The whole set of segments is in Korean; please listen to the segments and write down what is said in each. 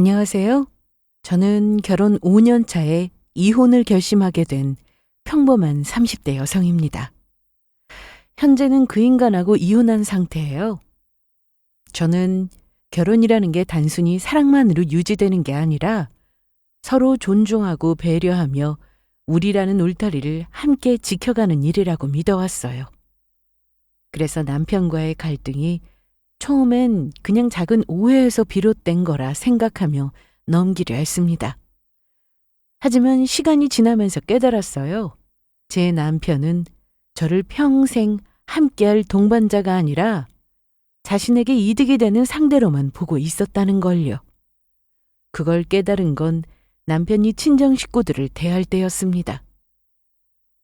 안녕하세요. 저는 결혼 5년 차에 이혼을 결심하게 된 평범한 30대 여성입니다. 현재는 그 인간하고 이혼한 상태예요. 저는 결혼이라는 게 단순히 사랑만으로 유지되는 게 아니라 서로 존중하고 배려하며 우리라는 울타리를 함께 지켜가는 일이라고 믿어왔어요. 그래서 남편과의 갈등이 처음엔 그냥 작은 오해에서 비롯된 거라 생각하며 넘기려 했습니다. 하지만 시간이 지나면서 깨달았어요. 제 남편은 저를 평생 함께할 동반자가 아니라 자신에게 이득이 되는 상대로만 보고 있었다는 걸요. 그걸 깨달은 건 남편이 친정 식구들을 대할 때였습니다.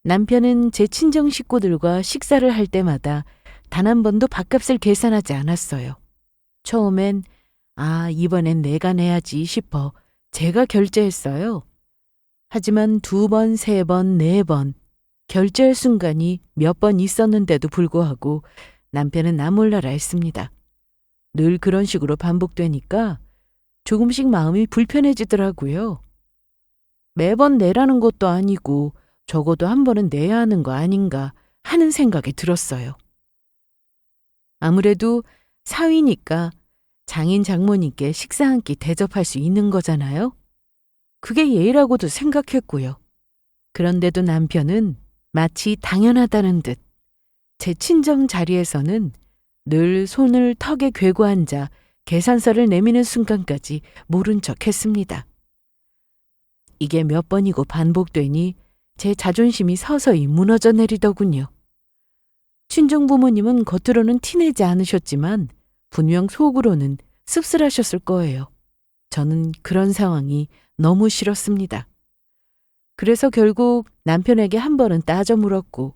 남편은 제 친정 식구들과 식사를 할 때마다 단 한 번도 밥값을 계산하지 않았어요. 처음엔 이번엔 내가 내야지 싶어 제가 결제했어요. 하지만 2번, 3번, 4번 결제할 순간이 몇 번 있었는데도 불구하고 남편은 나 몰라라 했습니다. 늘 그런 식으로 반복되니까 조금씩 마음이 불편해지더라고요. 매번 내라는 것도 아니고 적어도 한 번은 내야 하는 거 아닌가 하는 생각이 들었어요. 아무래도 사위니까 장인 장모님께 식사 한 끼 대접할 수 있는 거잖아요. 그게 예의라고도 생각했고요. 그런데도 남편은 마치 당연하다는 듯 제 친정 자리에서는 늘 손을 턱에 괴고 앉아 계산서를 내미는 순간까지 모른 척 했습니다. 이게 몇 번이고 반복되니 제 자존심이 서서히 무너져 내리더군요. 친정 부모님은 겉으로는 티내지 않으셨지만 분명 속으로는 씁쓸하셨을 거예요. 저는 그런 상황이 너무 싫었습니다. 그래서 결국 남편에게 한 번은 따져 물었고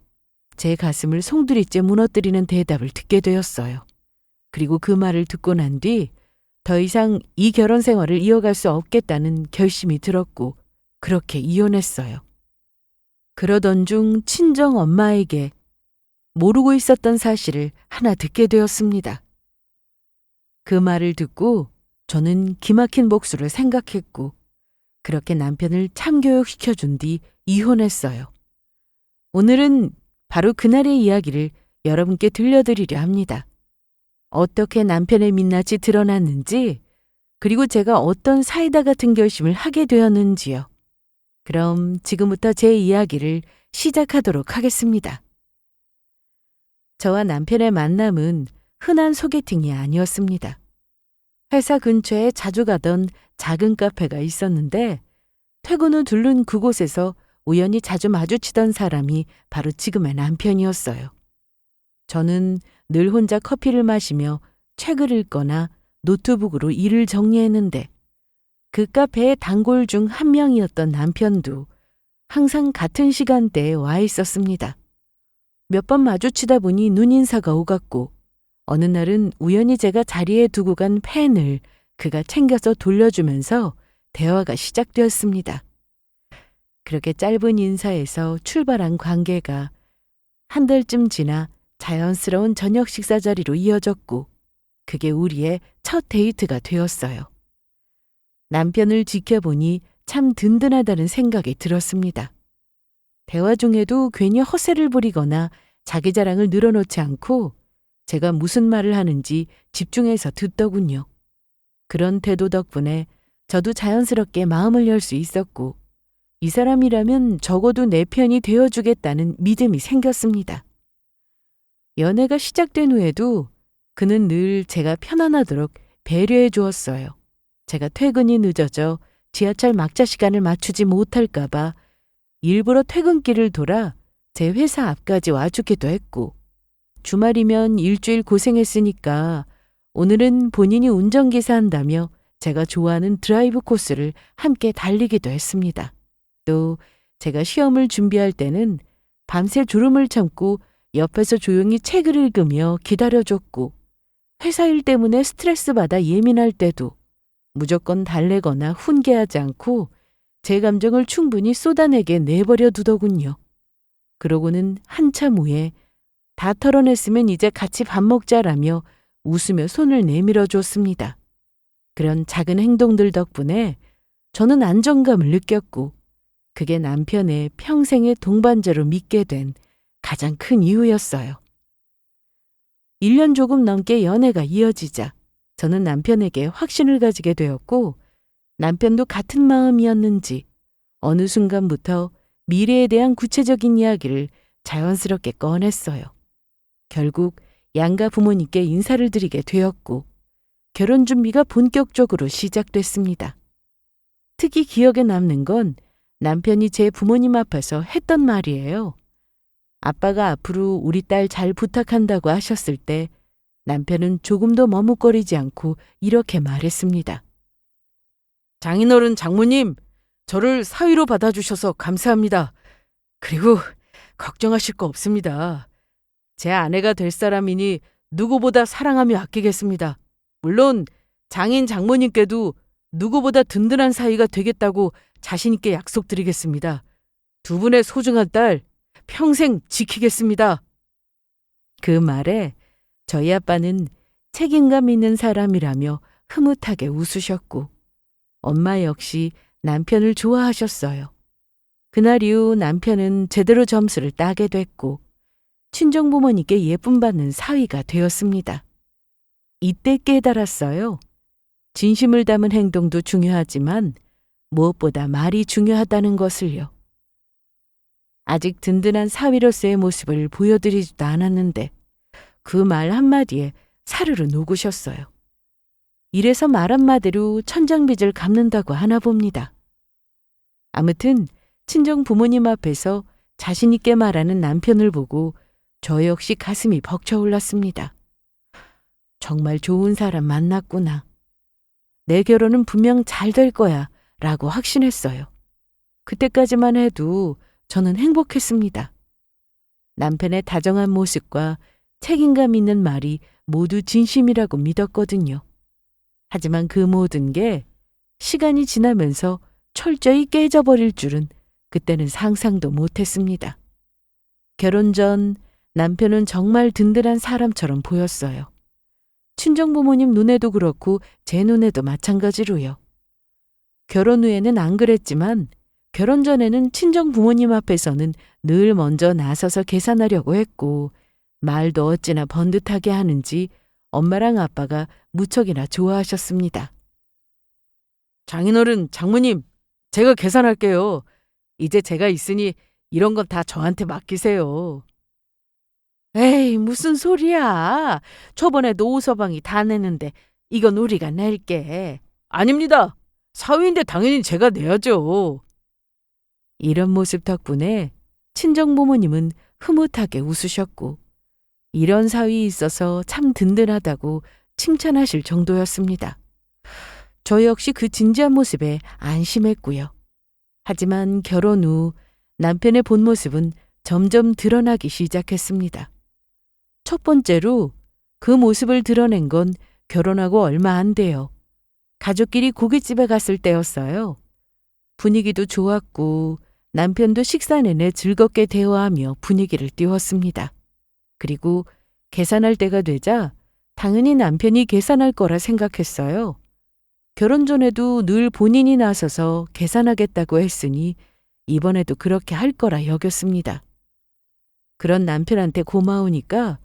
제 가슴을 송두리째 무너뜨리는 대답을 듣게 되었어요. 그리고 그 말을 듣고 난 뒤 더 이상 이 결혼 생활을 이어갈 수 없겠다는 결심이 들었고 그렇게 이혼했어요. 그러던 중 친정 엄마에게 모르고 있었던 사실을 하나 듣게 되었습니다. 그 말을 듣고 저는 기막힌 복수를 생각했고 그렇게 남편을 참교육시켜준 뒤 이혼했어요. 오늘은 바로 그날의 이야기를 여러분께 들려드리려 합니다. 어떻게 남편의 민낯이 드러났는지 그리고 제가 어떤 사이다 같은 결심을 하게 되었는지요. 그럼 지금부터 제 이야기를 시작하도록 하겠습니다. 저와 남편의 만남은 흔한 소개팅이 아니었습니다. 회사 근처에 자주 가던 작은 카페가 있었는데 퇴근 후 들른 그곳에서 우연히 자주 마주치던 사람이 바로 지금의 남편이었어요. 저는 늘 혼자 커피를 마시며 책을 읽거나 노트북으로 일을 정리했는데 그 카페의 단골 중 한 명이었던 남편도 항상 같은 시간대에 와 있었습니다. 몇 번 마주치다 보니 눈인사가 오갔고 어느 날은 우연히 제가 자리에 두고 간 펜을 그가 챙겨서 돌려주면서 대화가 시작되었습니다. 그렇게 짧은 인사에서 출발한 관계가 한 달쯤 지나 자연스러운 저녁 식사 자리로 이어졌고 그게 우리의 첫 데이트가 되었어요. 남편을 지켜보니 참 든든하다는 생각이 들었습니다. 대화 중에도 괜히 허세를 부리거나 자기 자랑을 늘어놓지 않고 제가 무슨 말을 하는지 집중해서 듣더군요. 그런 태도 덕분에 저도 자연스럽게 마음을 열 수 있었고 이 사람이라면 적어도 내 편이 되어주겠다는 믿음이 생겼습니다. 연애가 시작된 후에도 그는 늘 제가 편안하도록 배려해 주었어요. 제가 퇴근이 늦어져 지하철 막차 시간을 맞추지 못할까봐 일부러 퇴근길을 돌아 제 회사 앞까지 와주기도 했고 주말이면 일주일 고생했으니까 오늘은 본인이 운전기사 한다며 제가 좋아하는 드라이브 코스를 함께 달리기도 했습니다. 또 제가 시험을 준비할 때는 밤새 졸음을 참고 옆에서 조용히 책을 읽으며 기다려줬고 회사 일 때문에 스트레스 받아 예민할 때도 무조건 달래거나 훈계하지 않고 제 감정을 충분히 쏟아내게 내버려 두더군요. 그러고는 한참 후에 다 털어냈으면 이제 같이 밥 먹자라며 웃으며 손을 내밀어 줬습니다. 그런 작은 행동들 덕분에 저는 안정감을 느꼈고 그게 남편의 평생의 동반자로 믿게 된 가장 큰 이유였어요. 1년 조금 넘게 연애가 이어지자 저는 남편에게 확신을 가지게 되었고 남편도 같은 마음이었는지 어느 순간부터 미래에 대한 구체적인 이야기를 자연스럽게 꺼냈어요. 결국 양가 부모님께 인사를 드리게 되었고 결혼 준비가 본격적으로 시작됐습니다. 특히 기억에 남는 건 남편이 제 부모님 앞에서 했던 말이에요. 아빠가 앞으로 우리 딸 잘 부탁한다고 하셨을 때 남편은 조금도 머뭇거리지 않고 이렇게 말했습니다. 장인어른 장모님, 저를 사위로 받아주셔서 감사합니다. 그리고 걱정하실 거 없습니다. 제 아내가 될 사람이니 누구보다 사랑하며 아끼겠습니다. 물론 장인 장모님께도 누구보다 든든한 사위가 되겠다고 자신 있게 약속드리겠습니다. 두 분의 소중한 딸 평생 지키겠습니다. 그 말에 저희 아빠는 책임감 있는 사람이라며 흐뭇하게 웃으셨고 엄마 역시 남편을 좋아하셨어요. 그날 이후 남편은 제대로 점수를 따게 됐고 친정부모님께 예쁨 받는 사위가 되었습니다. 이때 깨달았어요. 진심을 담은 행동도 중요하지만 무엇보다 말이 중요하다는 것을요. 아직 든든한 사위로서의 모습을 보여드리지도 않았는데 그 말 한마디에 사르르 녹으셨어요. 이래서 말 한마디로 천장빚을 갚는다고 하나 봅니다. 아무튼 친정 부모님 앞에서 자신 있게 말하는 남편을 보고 저 역시 가슴이 벅차올랐습니다. 정말 좋은 사람 만났구나. 내 결혼은 분명 잘 될 거야 라고 확신했어요. 그때까지만 해도 저는 행복했습니다. 남편의 다정한 모습과 책임감 있는 말이 모두 진심이라고 믿었거든요. 하지만 그 모든 게 시간이 지나면서 철저히 깨져버릴 줄은 그때는 상상도 못했습니다. 결혼 전 남편은 정말 든든한 사람처럼 보였어요. 친정부모님 눈에도 그렇고 제 눈에도 마찬가지로요. 결혼 후에는 안 그랬지만 결혼 전에는 친정부모님 앞에서는 늘 먼저 나서서 계산하려고 했고 말도 어찌나 번듯하게 하는지 엄마랑 아빠가 무척이나 좋아하셨습니다. 장인어른, 장모님, 제가 계산할게요. 이제 제가 있으니 이런 건 다 저한테 맡기세요. 에이, 무슨 소리야. 저번에 노후서방이 다 내는데 이건 우리가 낼게. 아닙니다. 사위인데 당연히 제가 내야죠. 이런 모습 덕분에 친정부모님은 흐뭇하게 웃으셨고 이런 사위 있어서 참 든든하다고 칭찬하실 정도였습니다. 저 역시 그 진지한 모습에 안심했고요. 하지만 결혼 후 남편의 본 모습은 점점 드러나기 시작했습니다. 첫 번째로 그 모습을 드러낸 건 결혼하고 얼마 안 돼요. 가족끼리 고깃집에 갔을 때였어요. 분위기도 좋았고 남편도 식사 내내 즐겁게 대화하며 분위기를 띄웠습니다. 그리고 계산할 때가 되자 당연히 남편이 계산할 거라 생각했어요. 결혼 전에도 늘 본인이 나서서 계산하겠다고 했으니 이번에도 그렇게 할 거라 여겼습니다. 그런 남편한테 고마우니까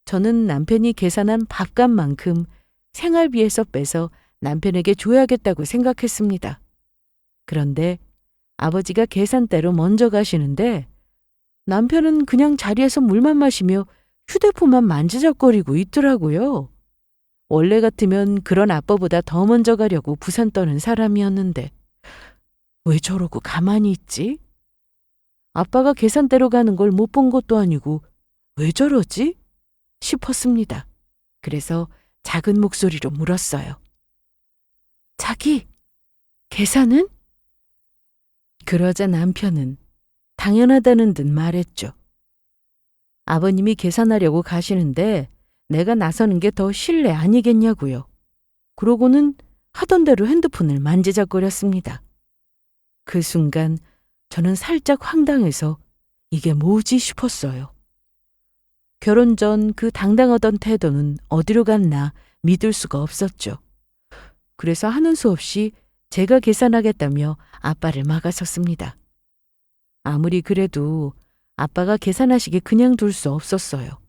저는 남편이 계산한 밥값만큼 생활비에서 빼서 남편에게 줘야겠다고 생각했습니다. 그런데 아버지가 계산대로 먼저 가시는데 남편은 그냥 자리에서 물만 마시며 휴대폰만 만지작거리고 있더라고요. 원래 같으면 그런 아빠보다 더 먼저 가려고 부산 떠는 사람이었는데 왜 저러고 가만히 있지? 아빠가 계산대로 가는 걸 못 본 것도 아니고 왜 저러지? 싶었습니다. 그래서 작은 목소리로 물었어요. 자기, 계산은? 그러자 남편은 당연하다는 듯 말했죠. 아버님이 계산하려고 가시는데 내가 나서는 게 더 실례 아니겠냐고요. 그러고는 하던 대로 핸드폰을 만지작거렸습니다. 그 순간 저는 살짝 황당해서 이게 뭐지 싶었어요. 결혼 전 그 당당하던 태도는 어디로 갔나 믿을 수가 없었죠. 그래서 하는 수 없이 제가 계산하겠다며 아빠를 막아섰습니다. 아무리 그래도 아빠가 계산하시게 그냥 둘 수 없었어요.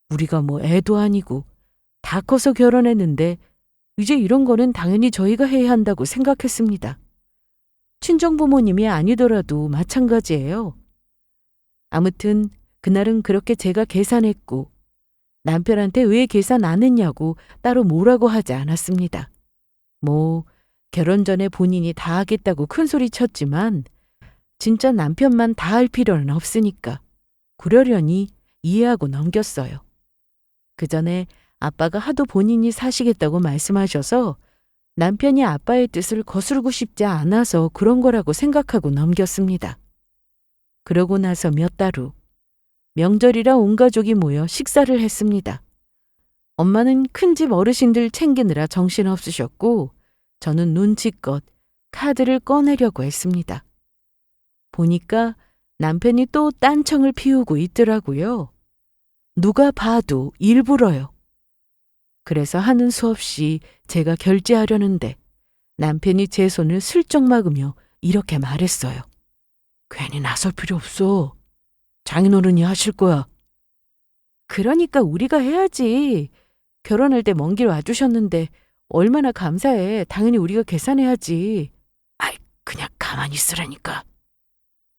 우리가 뭐 애도 아니고 다 커서 결혼했는데 이제 이런 거는 당연히 저희가 해야 한다고 생각했습니다. 친정부모님이 아니더라도 마찬가지예요. 아무튼 그날은 그렇게 제가 계산했고 남편한테 왜 계산 안 했냐고 따로 뭐라고 하지 않았습니다. 뭐 결혼 전에 본인이 다 하겠다고 큰소리 쳤지만 진짜 남편만 다 할 필요는 없으니까 그러려니 이해하고 넘겼어요. 그 전에 아빠가 하도 본인이 사시겠다고 말씀하셔서 남편이 아빠의 뜻을 거스르고 싶지 않아서 그런 거라고 생각하고 넘겼습니다. 그러고 나서 몇 달 후 명절이라 온 가족이 모여 식사를 했습니다. 엄마는 큰 집 어르신들 챙기느라 정신없으셨고 저는 눈치껏 카드를 꺼내려고 했습니다. 보니까 남편이 또 딴청을 피우고 있더라고요. 누가 봐도 일부러요. 그래서 하는 수 없이 제가 결제하려는데 남편이 제 손을 슬쩍 막으며 이렇게 말했어요. 괜히 나설 필요 없어. 장인어른이 하실 거야. 그러니까 우리가 해야지. 결혼할 때 먼 길 와주셨는데 얼마나 감사해. 당연히 우리가 계산해야지. 아이, 그냥 가만히 있으라니까.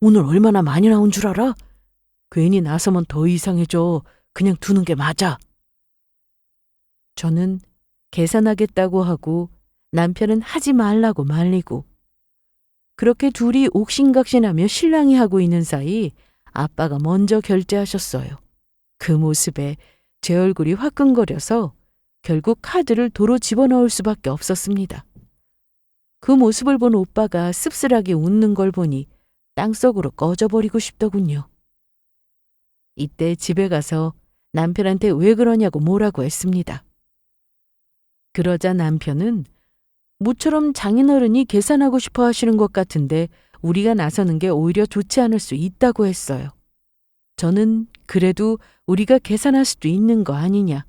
오늘 얼마나 많이 나온 줄 알아? 괜히 나서면 더 이상해져. 그냥 두는 게 맞아. 저는 계산하겠다고 하고 남편은 하지 말라고 말리고 그렇게 둘이 옥신각신하며 실랑이 하고 있는 사이 아빠가 먼저 결제하셨어요. 그 모습에 제 얼굴이 화끈거려서 결국 카드를 도로 집어넣을 수밖에 없었습니다. 그 모습을 본 오빠가 씁쓸하게 웃는 걸 보니 땅속으로 꺼져버리고 싶더군요. 이때 집에 가서 남편한테 왜 그러냐고 뭐라고 했습니다. 그러자 남편은 모처럼 장인어른이 계산하고 싶어 하시는 것 같은데 우리가 나서는 게 오히려 좋지 않을 수 있다고 했어요. 저는 그래도 우리가 계산할 수도 있는 거 아니냐.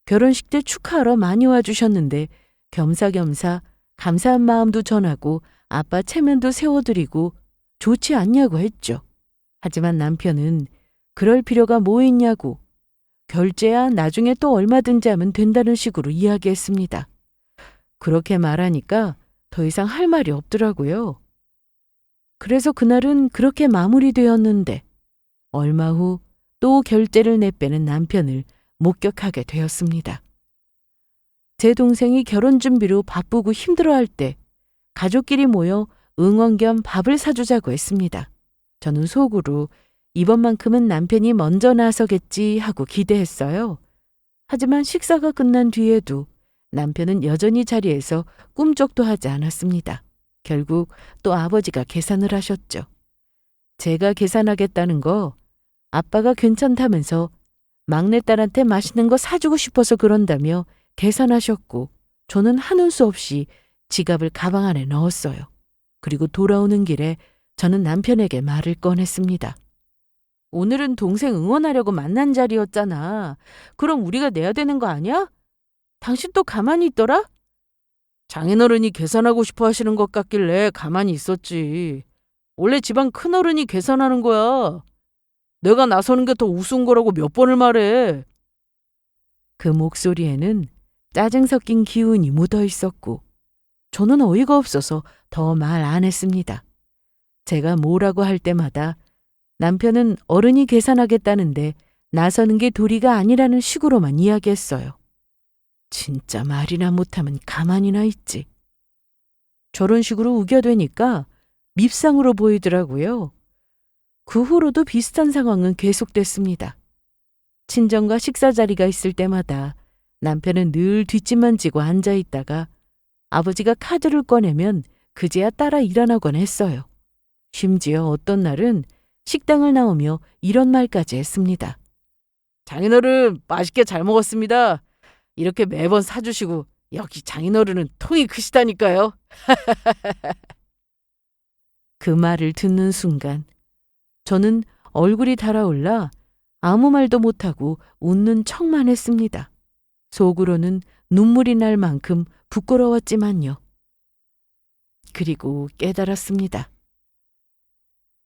결혼식 때 축하하러 많이 와주셨는데 겸사겸사 감사한 마음도 전하고 아빠 체면도 세워드리고 좋지 않냐고 했죠. 하지만 남편은 그럴 필요가 뭐 있냐고 결제야 나중에 또 얼마든지 하면 된다는 식으로 이야기했습니다. 그렇게 말하니까 더 이상 할 말이 없더라고요. 그래서 그날은 그렇게 마무리되었는데 얼마 후 또 결제를 내빼는 남편을 목격하게 되었습니다. 제 동생이 결혼 준비로 바쁘고 힘들어할 때 가족끼리 모여 응원 겸 밥을 사주자고 했습니다. 저는 속으로 이번만큼은 남편이 먼저 나서겠지 하고 기대했어요. 하지만 식사가 끝난 뒤에도 남편은 여전히 자리에서 꿈쩍도 하지 않았습니다. 결국 또 아버지가 계산을 하셨죠. 제가 계산하겠다는 거 아빠가 괜찮다면서 막내딸한테 맛있는 거 사주고 싶어서 그런다며 계산하셨고 저는 하는 수 없이 지갑을 가방 안에 넣었어요. 그리고 돌아오는 길에 저는 남편에게 말을 꺼냈습니다. 오늘은 동생 응원하려고 만난 자리였잖아. 그럼 우리가 내야 되는 거 아니야? 당신 또 가만히 있더라? 장인어른이 계산하고 싶어 하시는 것 같길래 가만히 있었지. 원래 집안 큰어른이 계산하는 거야. 내가 나서는 게 더 우스운 거라고 몇 번을 말해. 그 목소리에는 짜증 섞인 기운이 묻어 있었고 저는 어이가 없어서 더 말 안 했습니다. 제가 뭐라고 할 때마다 남편은 어른이 계산하겠다는데 나서는 게 도리가 아니라는 식으로만 이야기했어요. 진짜 말이나 못하면 가만히나 있지. 저런 식으로 우겨대니까 밉상으로 보이더라고요. 그 후로도 비슷한 상황은 계속됐습니다. 친정과 식사 자리가 있을 때마다 남편은 늘 뒷짐만 지고 앉아있다가 아버지가 카드를 꺼내면 그제야 따라 일어나곤 했어요. 심지어 어떤 날은 식당을 나오며 이런 말까지 했습니다. 장인어른 맛있게 잘 먹었습니다. 이렇게 매번 사주시고 역시 장인어른은 통이 크시다니까요. 그 말을 듣는 순간 저는 얼굴이 달아올라 아무 말도 못하고 웃는 척만 했습니다. 속으로는 눈물이 날 만큼 부끄러웠지만요. 그리고 깨달았습니다.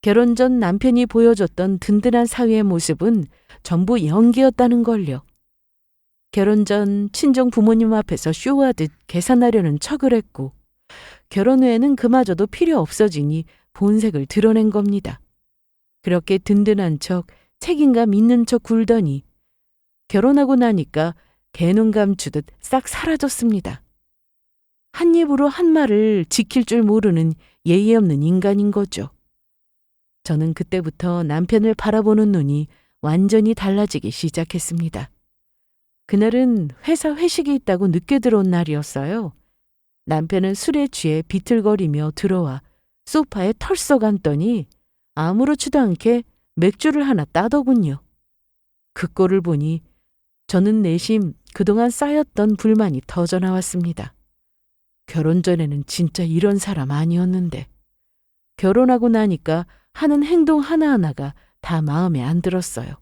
결혼 전 남편이 보여줬던 든든한 사위의 모습은 전부 연기였다는 걸요. 결혼 전 친정 부모님 앞에서 쇼하듯 계산하려는 척을 했고 결혼 후에는 그마저도 필요 없어지니 본색을 드러낸 겁니다. 그렇게 든든한 척, 책임감 있는 척 굴더니 결혼하고 나니까 개눈 감추듯 싹 사라졌습니다. 한 입으로 한 말을 지킬 줄 모르는 예의 없는 인간인 거죠. 저는 그때부터 남편을 바라보는 눈이 완전히 달라지기 시작했습니다. 그날은 회사 회식이 있다고 늦게 들어온 날이었어요. 남편은 술에 취해 비틀거리며 들어와 소파에 털썩 앉더니 아무렇지도 않게 맥주를 하나 따더군요. 그 꼴을 보니 저는 내심 그동안 쌓였던 불만이 터져나왔습니다. 결혼 전에는 진짜 이런 사람 아니었는데 결혼하고 나니까 하는 행동 하나하나가 다 마음에 안 들었어요.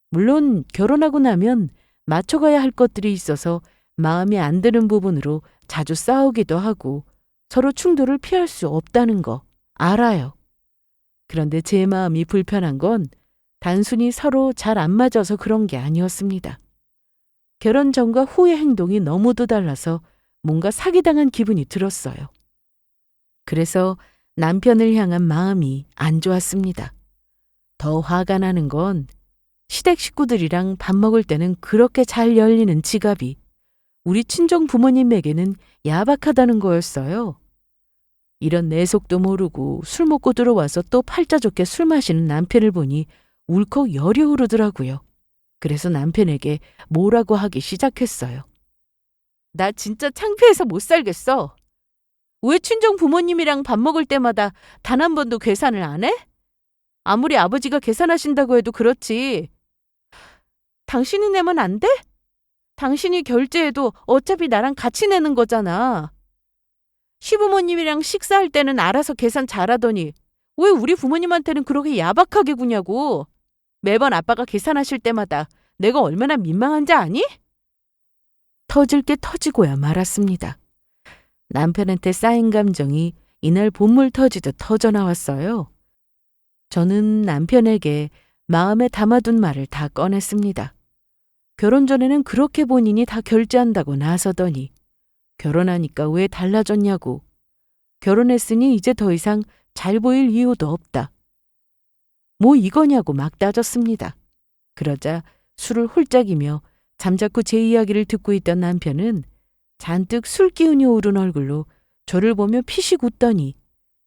물론 결혼하고 나면 맞춰가야 할 것들이 있어서 마음에 안 드는 부분으로 자주 싸우기도 하고 서로 충돌을 피할 수 없다는 거 알아요. 그런데 제 마음이 불편한 건 단순히 서로 잘 안 맞아서 그런 게 아니었습니다. 결혼 전과 후의 행동이 너무도 달라서 뭔가 사기당한 기분이 들었어요. 그래서 남편을 향한 마음이 안 좋았습니다. 더 화가 나는 건 시댁 식구들이랑 밥 먹을 때는 그렇게 잘 열리는 지갑이 우리 친정 부모님에게는 야박하다는 거였어요. 이런 내속도 모르고 술 먹고 들어와서 또 팔자 좋게 술 마시는 남편을 보니 울컥 열이 오르더라고요. 그래서 남편에게 뭐라고 하기 시작했어요. 나 진짜 창피해서 못 살겠어. 왜 친정 부모님이랑 밥 먹을 때마다 단 한 번도 계산을 안 해? 아무리 아버지가 계산하신다고 해도 그렇지. 당신이 내면 안 돼? 당신이 결제해도 어차피 나랑 같이 내는 거잖아. 시부모님이랑 식사할 때는 알아서 계산 잘하더니 왜 우리 부모님한테는 그렇게 야박하게 구냐고. 매번 아빠가 계산하실 때마다 내가 얼마나 민망한지 아니? 터질 게 터지고야 말았습니다. 남편한테 쌓인 감정이 이날 본물 터지듯 터져나왔어요. 저는 남편에게 마음에 담아둔 말을 다 꺼냈습니다. 결혼 전에는 그렇게 본인이 다 결제한다고 나서더니 결혼하니까 왜 달라졌냐고. 결혼했으니 이제 더 이상 잘 보일 이유도 없다. 뭐 이거냐고 막 따졌습니다. 그러자 술을 홀짝이며 잠자코 제 이야기를 듣고 있던 남편은 잔뜩 술 기운이 오른 얼굴로 저를 보며 피식 웃더니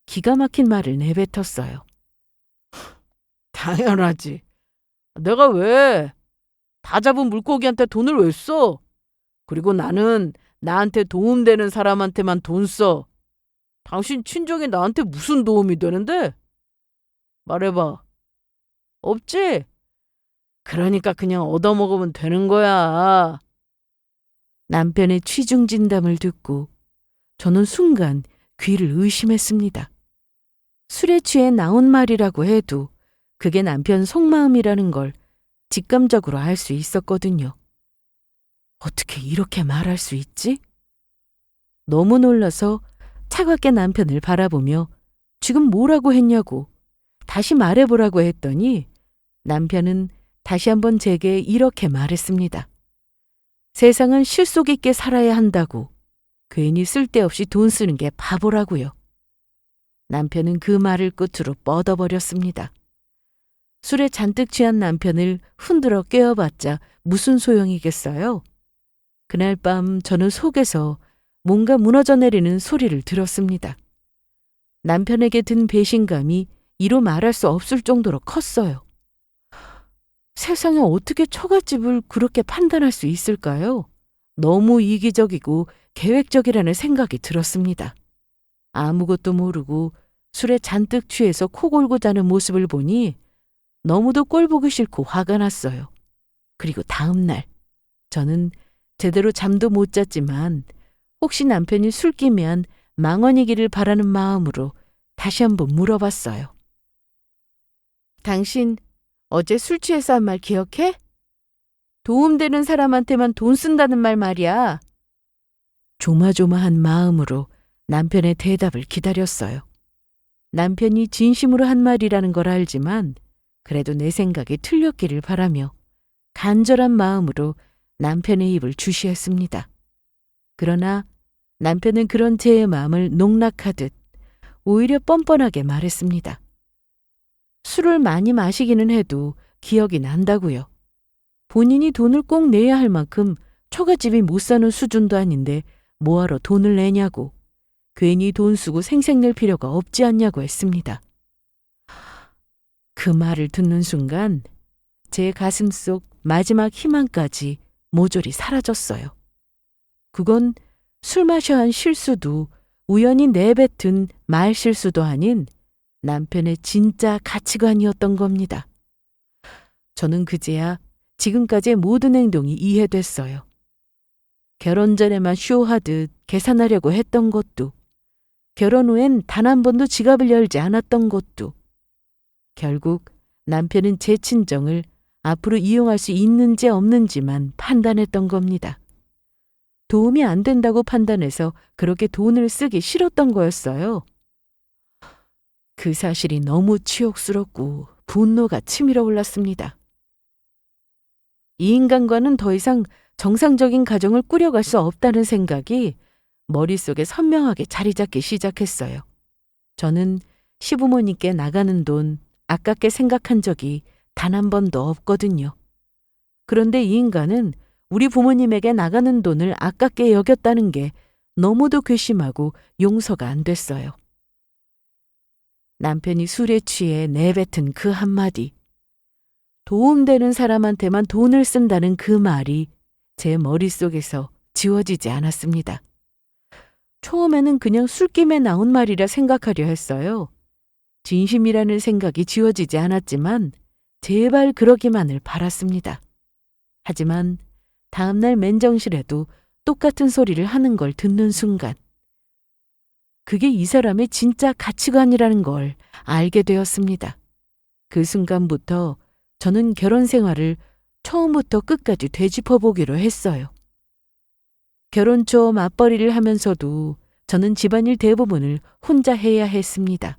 기가 막힌 말을 내뱉었어요. 당연하지. 내가 왜? 다 잡은 물고기한테 돈을 왜 써? 그리고 나는 나한테 도움되는 사람한테만 돈 써. 당신 친정이 나한테 무슨 도움이 되는데? 말해봐. 없지? 그러니까 그냥 얻어먹으면 되는 거야. 남편의 취중 진담을 듣고 저는 순간 귀를 의심했습니다. 술에 취해 나온 말이라고 해도 그게 남편 속마음이라는 걸 직감적으로 알 수 있었거든요. 어떻게 이렇게 말할 수 있지? 너무 놀라서 차갑게 남편을 바라보며 지금 뭐라고 했냐고 다시 말해보라고 했더니 남편은 다시 한번 제게 이렇게 말했습니다. 세상은 실속 있게 살아야 한다고. 괜히 쓸데없이 돈 쓰는 게 바보라고요. 남편은 그 말을 끝으로 뻗어버렸습니다. 술에 잔뜩 취한 남편을 흔들어 깨워봤자 무슨 소용이겠어요? 그날 밤 저는 속에서 뭔가 무너져 내리는 소리를 들었습니다. 남편에게 든 배신감이 이루 말할 수 없을 정도로 컸어요. 세상에 어떻게 처갓집을 그렇게 판단할 수 있을까요? 너무 이기적이고 계획적이라는 생각이 들었습니다. 아무것도 모르고 술에 잔뜩 취해서 코 골고 자는 모습을 보니 너무도 꼴 보기 싫고 화가 났어요. 그리고 다음 날 저는 제대로 잠도 못 잤지만 혹시 남편이 술김에한 망언이기를 바라는 마음으로 다시 한번 물어봤어요. 당신 어제 술 취해서 한 말 기억해? 도움되는 사람한테만 돈 쓴다는 말 말이야. 조마조마한 마음으로 남편의 대답을 기다렸어요. 남편이 진심으로 한 말이라는 걸 알지만 그래도 내 생각이 틀렸기를 바라며 간절한 마음으로 남편의 입을 주시했습니다. 그러나 남편은 그런 제 마음을 농락하듯 오히려 뻔뻔하게 말했습니다. 술을 많이 마시기는 해도 기억이 난다고요. 본인이 돈을 꼭 내야 할 만큼 처갓집이 못 사는 수준도 아닌데 뭐하러 돈을 내냐고, 괜히 돈 쓰고 생색낼 필요가 없지 않냐고 했습니다. 그 말을 듣는 순간 제 가슴 속 마지막 희망까지 모조리 사라졌어요. 그건 술 마셔 한 실수도 우연히 내뱉은 말 실수도 아닌 남편의 진짜 가치관이었던 겁니다. 저는 그제야 지금까지의 모든 행동이 이해됐어요. 결혼 전에만 쇼하듯 계산하려고 했던 것도, 결혼 후엔 단 한 번도 지갑을 열지 않았던 것도, 결국 남편은 제 친정을 앞으로 이용할 수 있는지 없는지만 판단했던 겁니다. 도움이 안 된다고 판단해서 그렇게 돈을 쓰기 싫었던 거였어요. 그 사실이 너무 치욕스럽고 분노가 치밀어 올랐습니다. 이 인간과는 더 이상 정상적인 가정을 꾸려갈 수 없다는 생각이 머릿속에 선명하게 자리 잡기 시작했어요. 저는 시부모님께 나가는 돈 아깝게 생각한 적이 단 한 번도 없거든요. 그런데 이 인간은 우리 부모님에게 나가는 돈을 아깝게 여겼다는 게 너무도 괘씸하고 용서가 안 됐어요. 남편이 술에 취해 내뱉은 그 한마디, 도움되는 사람한테만 돈을 쓴다는 그 말이 제 머릿속에서 지워지지 않았습니다. 처음에는 그냥 술김에 나온 말이라 생각하려 했어요. 진심이라는 생각이 지워지지 않았지만 제발 그러기만을 바랐습니다. 하지만 다음날 맨정신에도 똑같은 소리를 하는 걸 듣는 순간 그게 이 사람의 진짜 가치관이라는 걸 알게 되었습니다. 그 순간부터 저는 결혼 생활을 처음부터 끝까지 되짚어보기로 했어요. 결혼 초 맞벌이를 하면서도 저는 집안일 대부분을 혼자 해야 했습니다.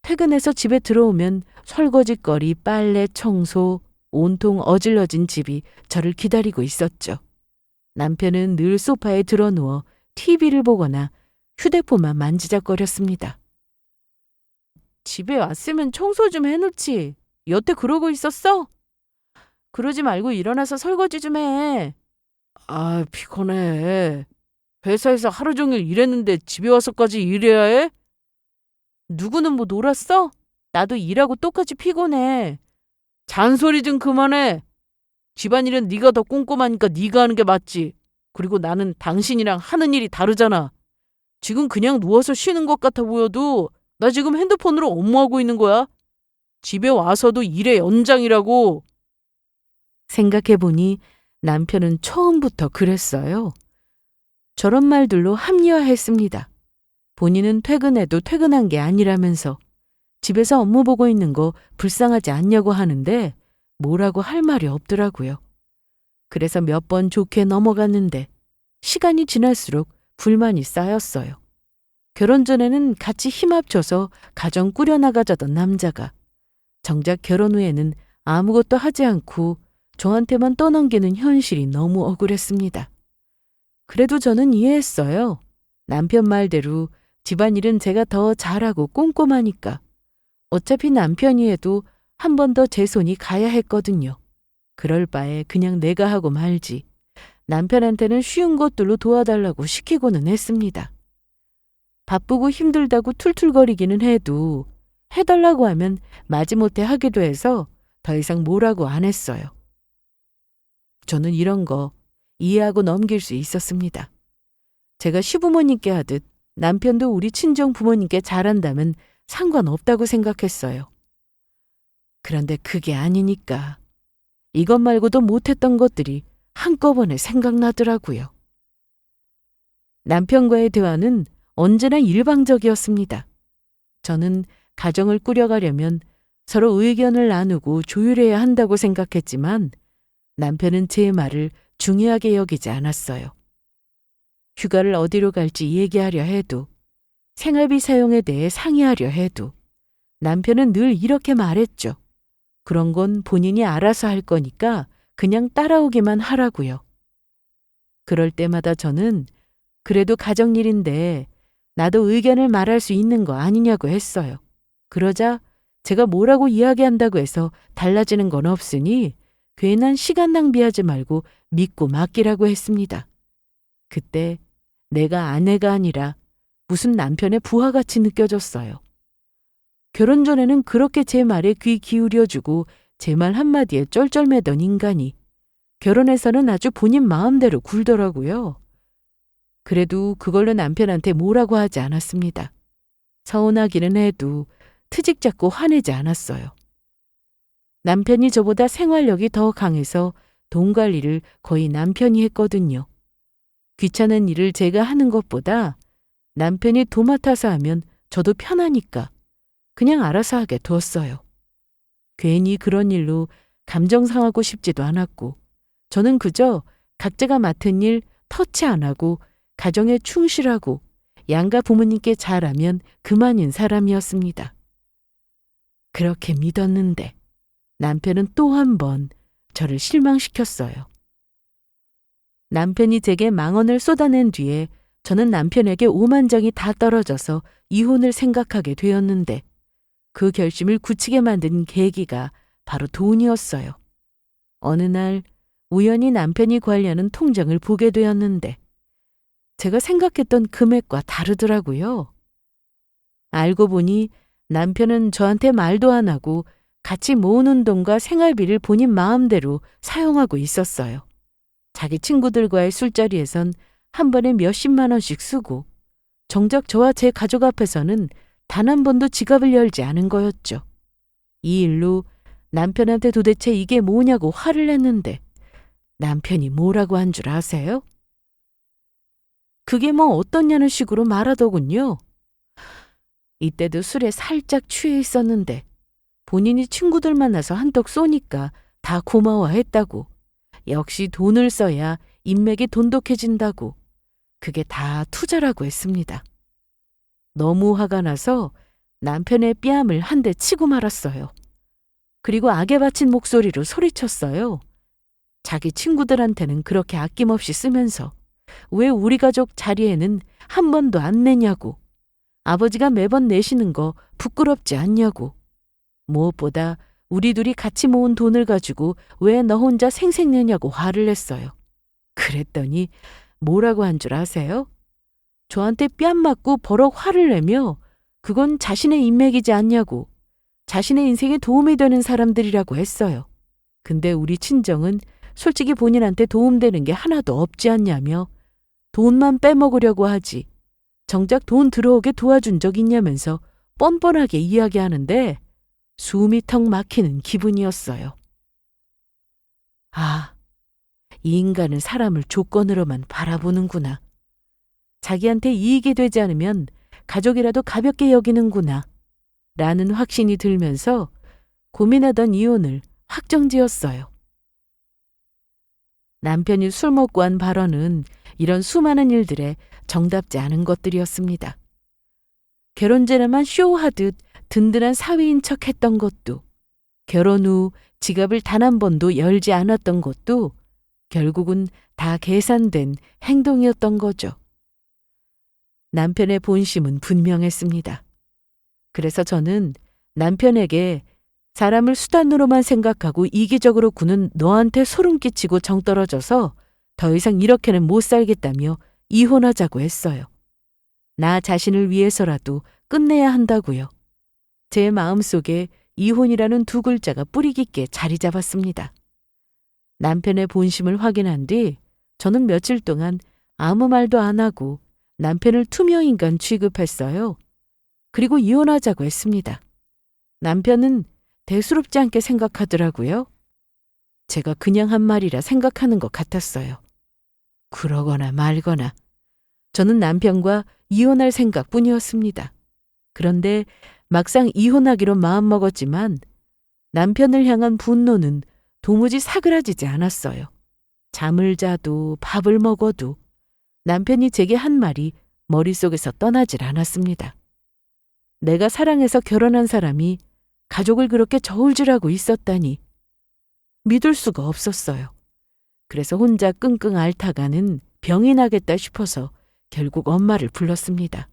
퇴근해서 집에 들어오면 설거지거리, 빨래, 청소, 온통 어질러진 집이 저를 기다리고 있었죠. 남편은 늘 소파에 드러누워 TV를 보거나 휴대폰만 만지작거렸습니다. 집에 왔으면 청소 좀 해놓지. 여태 그러고 있었어? 그러지 말고 일어나서 설거지 좀 해. 아, 피곤해. 회사에서 하루 종일 일했는데 집에 와서까지 일해야 해? 누구는 뭐 놀았어? 나도 일하고 똑같이 피곤해. 잔소리 좀 그만해. 집안일은 네가 더 꼼꼼하니까 네가 하는 게 맞지. 그리고 나는 당신이랑 하는 일이 다르잖아. 지금 그냥 누워서 쉬는 것 같아 보여도 나 지금 핸드폰으로 업무하고 있는 거야. 집에 와서도 일의 연장이라고. 생각해보니 남편은 처음부터 그랬어요. 저런 말들로 합리화했습니다. 본인은 퇴근해도 퇴근한 게 아니라면서 집에서 업무 보고 있는 거 불쌍하지 않냐고 하는데 뭐라고 할 말이 없더라고요. 그래서 몇 번 좋게 넘어갔는데 시간이 지날수록 불만이 쌓였어요. 결혼 전에는 같이 힘 합쳐서 가정 꾸려나가자던 남자가 정작 결혼 후에는 아무것도 하지 않고 저한테만 떠넘기는 현실이 너무 억울했습니다. 그래도 저는 이해했어요. 남편 말대로 집안일은 제가 더 잘하고 꼼꼼하니까. 어차피 남편이 해도 한 번 더 제 손이 가야 했거든요. 그럴 바에 그냥 내가 하고 말지. 남편한테는 쉬운 것들로 도와달라고 시키고는 했습니다. 바쁘고 힘들다고 툴툴거리기는 해도 해달라고 하면 마지못해 하기도 해서 더 이상 뭐라고 안 했어요. 저는 이런 거 이해하고 넘길 수 있었습니다. 제가 시부모님께 하듯 남편도 우리 친정 부모님께 잘한다면 상관없다고 생각했어요. 그런데 그게 아니니까 이것 말고도 못했던 것들이 한꺼번에 생각나더라고요. 남편과의 대화는 언제나 일방적이었습니다. 저는 가정을 꾸려가려면 서로 의견을 나누고 조율해야 한다고 생각했지만 남편은 제 말을 중요하게 여기지 않았어요. 휴가를 어디로 갈지 얘기하려 해도, 생활비 사용에 대해 상의하려 해도 남편은 늘 이렇게 말했죠. 그런 건 본인이 알아서 할 거니까 그냥 따라오기만 하라고요. 그럴 때마다 저는 그래도 가정일인데 나도 의견을 말할 수 있는 거 아니냐고 했어요. 그러자 제가 뭐라고 이야기한다고 해서 달라지는 건 없으니 괜한 시간 낭비하지 말고 믿고 맡기라고 했습니다. 그때 내가 아내가 아니라 무슨 남편의 부하같이 느껴졌어요. 결혼 전에는 그렇게 제 말에 귀 기울여주고 제 말 한마디에 쩔쩔매던 인간이 결혼해서는 아주 본인 마음대로 굴더라고요. 그래도 그걸로 남편한테 뭐라고 하지 않았습니다. 서운하기는 해도 트집 잡고 화내지 않았어요. 남편이 저보다 생활력이 더 강해서 돈 관리를 거의 남편이 했거든요. 귀찮은 일을 제가 하는 것보다 남편이 도맡아서 하면 저도 편하니까 그냥 알아서 하게 두었어요. 괜히 그런 일로 감정 상하고 싶지도 않았고 저는 그저 각자가 맡은 일 터치 안 하고 가정에 충실하고 양가 부모님께 잘하면 그만인 사람이었습니다. 그렇게 믿었는데 남편은 또 한 번 저를 실망시켰어요. 남편이 제게 10,000원을 쏟아낸 뒤에 저는 남편에게 오만정이 다 떨어져서 이혼을 생각하게 되었는데 그 결심을 굳히게 만든 계기가 바로 돈이었어요. 어느 날 우연히 남편이 관리하는 통장을 보게 되었는데 제가 생각했던 금액과 다르더라고요. 알고 보니 남편은 저한테 말도 안 하고 같이 모으는 돈과 생활비를 본인 마음대로 사용하고 있었어요. 자기 친구들과의 술자리에선 한 번에 몇십만 원씩 쓰고 정작 저와 제 가족 앞에서는 단 한 번도 지갑을 열지 않은 거였죠. 이 일로 남편한테 도대체 이게 뭐냐고 화를 냈는데 남편이 뭐라고 한 줄 아세요? 그게 뭐 어떻냐는 식으로 말하더군요. 이때도 술에 살짝 취해 있었는데 본인이 친구들 만나서 한턱 쏘니까 다 고마워했다고. 역시 돈을 써야 인맥이 돈독해진다고. 그게 다 투자라고 했습니다. 너무 화가 나서 남편의 뺨을 한 대 치고 말았어요. 그리고 악에 받친 목소리로 소리쳤어요. 자기 친구들한테는 그렇게 아낌없이 쓰면서 왜 우리 가족 자리에는 한 번도 안 내냐고. 아버지가 매번 내시는 거 부끄럽지 않냐고. 무엇보다 우리 둘이 같이 모은 돈을 가지고 왜 너 혼자 생색내냐고 화를 냈어요. 그랬더니 뭐라고 한 줄 아세요? 저한테 뺨 맞고 버럭 화를 내며 그건 자신의 인맥이지 않냐고. 자신의 인생에 도움이 되는 사람들이라고 했어요. 근데 우리 친정은 솔직히 본인한테 도움되는 게 하나도 없지 않냐며 돈만 빼먹으려고 하지. 정작 돈 들어오게 도와준 적 있냐면서 뻔뻔하게 이야기하는데 숨이 턱 막히는 기분이었어요. 아, 이 인간은 사람을 조건으로만 바라보는구나. 자기한테 이익이 되지 않으면 가족이라도 가볍게 여기는구나. 라는 확신이 들면서 고민하던 이혼을 확정지었어요. 남편이 술 먹고 한 발언은 이런 수많은 일들에 정답지 않은 것들이었습니다. 결혼 전에만 쇼하듯 든든한 사위인 척 했던 것도, 결혼 후 지갑을 단 한 번도 열지 않았던 것도 결국은 다 계산된 행동이었던 거죠. 남편의 본심은 분명했습니다. 그래서 저는 남편에게 사람을 수단으로만 생각하고 이기적으로 구는 너한테 소름 끼치고 정 떨어져서 더 이상 이렇게는 못 살겠다며 이혼하자고 했어요. 나 자신을 위해서라도 끝내야 한다고요. 제 마음속에 이혼이라는 두 글자가 뿌리 깊게 자리 잡았습니다. 남편의 본심을 확인한 뒤 저는 며칠 동안 아무 말도 안 하고 남편을 투명인간 취급했어요. 그리고 이혼하자고 했습니다. 남편은 대수롭지 않게 생각하더라고요. 제가 그냥 한 말이라 생각하는 것 같았어요. 그러거나 말거나 저는 남편과 이혼할 생각뿐이었습니다. 그런데 막상 이혼하기로 마음먹었지만 남편을 향한 분노는 도무지 사그라지지 않았어요. 잠을 자도 밥을 먹어도 남편이 제게 한 말이 머릿속에서 떠나질 않았습니다. 내가 사랑해서 결혼한 사람이 가족을 그렇게 저울질하고 있었다니 믿을 수가 없었어요. 그래서 혼자 끙끙 앓다가는 병이 나겠다 싶어서 결국 엄마를 불렀습니다.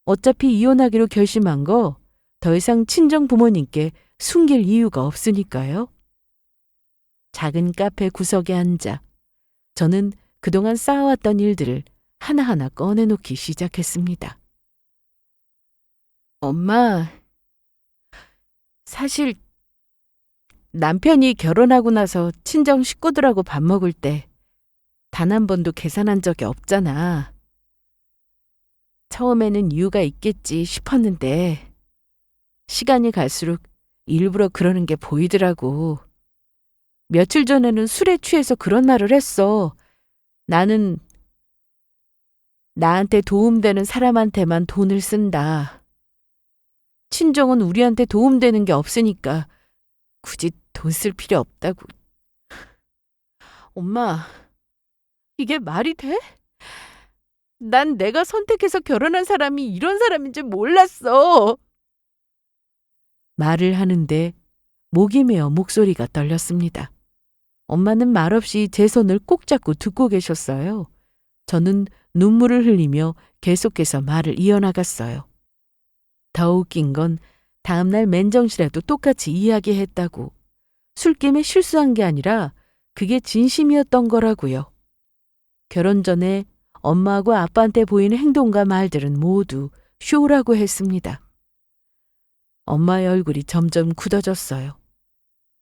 어차피 이혼하기로 결심한 거 더 이상 친정 부모님께 숨길 이유가 없으니까요. 작은 카페 구석에 앉아 저는 그동안 쌓아왔던 일들을 하나하나 꺼내놓기 시작했습니다. 엄마, 사실 남편이 결혼하고 나서 친정 식구들하고 밥 먹을 때 단 한 번도 계산한 적이 없잖아. 처음에는 이유가 있겠지 싶었는데 시간이 갈수록 일부러 그러는 게 보이더라고. 며칠 전에는 술에 취해서 그런 말을 했어. 나는 나한테 도움되는 사람한테만 돈을 쓴다. 친정은 우리한테 도움되는 게 없으니까 굳이 돈 쓸 필요 없다고. 엄마, 이게 말이 돼? 난 내가 선택해서 결혼한 사람이 이런 사람인 줄 몰랐어. 말을 하는데 목이 메어 목소리가 떨렸습니다. 엄마는 말없이 제 손을 꼭 잡고 듣고 계셨어요. 저는 눈물을 흘리며 계속해서 말을 이어나갔어요. 더 웃긴 건 다음날 맨정신에도 똑같이 이야기했다고. 술김에 실수한 게 아니라 그게 진심이었던 거라고요. 결혼 전에 엄마하고 아빠한테 보이는 행동과 말들은 모두 쇼라고 했습니다. 엄마의 얼굴이 점점 굳어졌어요.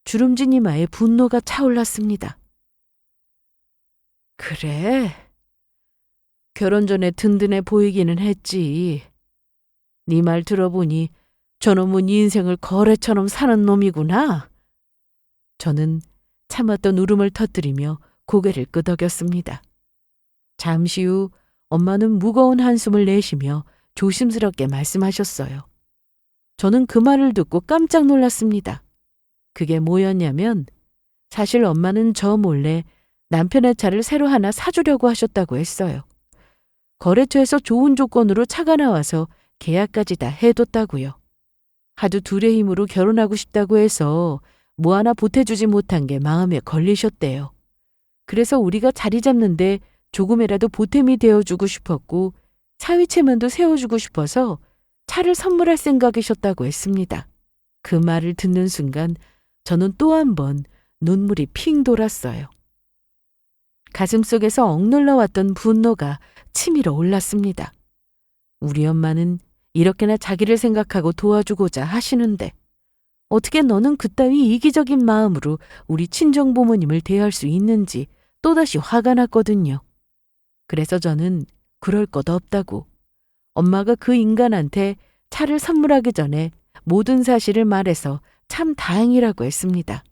주름진 이마에 분노가 차올랐습니다. 그래? 결혼 전에 든든해 보이기는 했지. 네 말 들어보니 저놈은 인생을 거래처럼 사는 놈이구나. 저는 참았던 울음을 터뜨리며 고개를 끄덕였습니다. 잠시 후 엄마는 무거운 한숨을 내쉬며 조심스럽게 말씀하셨어요. 저는 그 말을 듣고 깜짝 놀랐습니다. 그게 뭐였냐면 사실 엄마는 저 몰래 남편의 차를 새로 하나 사주려고 하셨다고 했어요. 거래처에서 좋은 조건으로 차가 나와서 계약까지 다 해뒀다고요. 하도 둘의 힘으로 결혼하고 싶다고 해서 뭐 하나 보태주지 못한 게 마음에 걸리셨대요. 그래서 우리가 자리 잡는데 조금이라도 보탬이 되어주고 싶었고 사위체면도 세워주고 싶어서 차를 선물할 생각이셨다고 했습니다. 그 말을 듣는 순간 저는 또 한 번 눈물이 핑 돌았어요. 가슴속에서 억눌러왔던 분노가 치밀어 올랐습니다. 우리 엄마는 이렇게나 자기를 생각하고 도와주고자 하시는데 어떻게 너는 그따위 이기적인 마음으로 우리 친정 부모님을 대할 수 있는지 또다시 화가 났거든요. 그래서 저는 그럴 것 없다고 엄마가 그 인간한테 차를 선물하기 전에 모든 사실을 말해서 참 다행이라고 했습니다.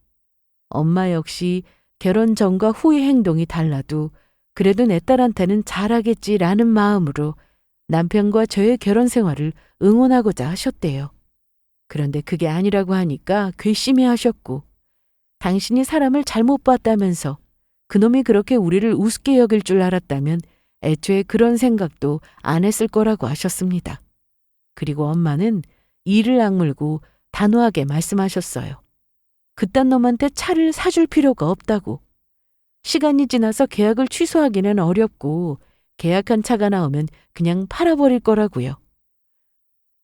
엄마 역시 결혼 전과 후의 행동이 달라도 그래도 내 딸한테는 잘하겠지라는 마음으로 남편과 저의 결혼 생활을 응원하고자 하셨대요. 그런데 그게 아니라고 하니까 괘씸해 하셨고 당신이 사람을 잘못 봤다면서 그놈이 그렇게 우리를 우습게 여길 줄 알았다면 애초에 그런 생각도 안 했을 거라고 하셨습니다. 그리고 엄마는 이를 악물고 단호하게 말씀하셨어요. 그딴 놈한테 차를 사줄 필요가 없다고. 시간이 지나서 계약을 취소하기는 어렵고 계약한 차가 나오면 그냥 팔아버릴 거라고요.